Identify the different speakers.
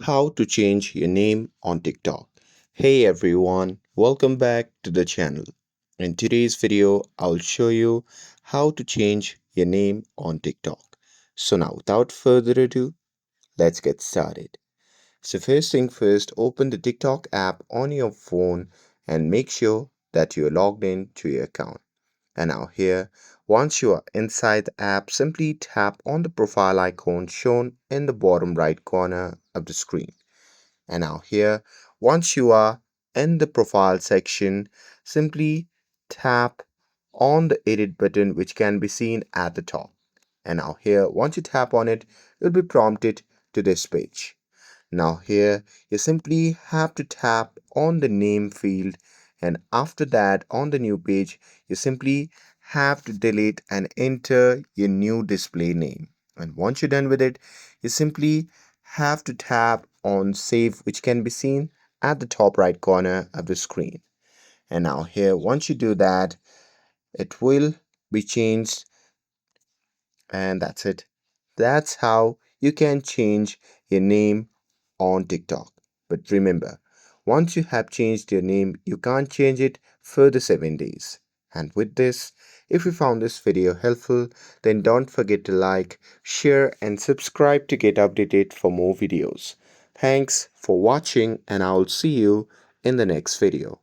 Speaker 1: How to change your name on TikTok. Hey everyone, welcome back to the channel. In today's video, I'll show you how to change your name on TikTok. So now without further ado, let's get started. So first thing first, open the TikTok app on your phone and make sure that you're logged in to your account. And now here, once you are inside the app, simply tap on the profile icon shown in the bottom right corner of the screen. And now here, once you are in the profile section, simply tap on the edit button which can be seen at the top. And now here, once you tap on it, you'll be prompted to this page. Now here, you simply have to tap on the name field, and after that on the new page, you simply have to delete and enter your new display name. And once you're done with it, you simply have to tap on save, which can be seen at the top right corner of the screen. And now here, once you do that, it will be changed, and that's it. That's how you can change your name on TikTok. But remember, once you have changed your name, you can't change it for the 7 days. And with this, if you found this video helpful, then don't forget to like, share, and subscribe to get updated for more videos. Thanks for watching, and I'll see you in the next video.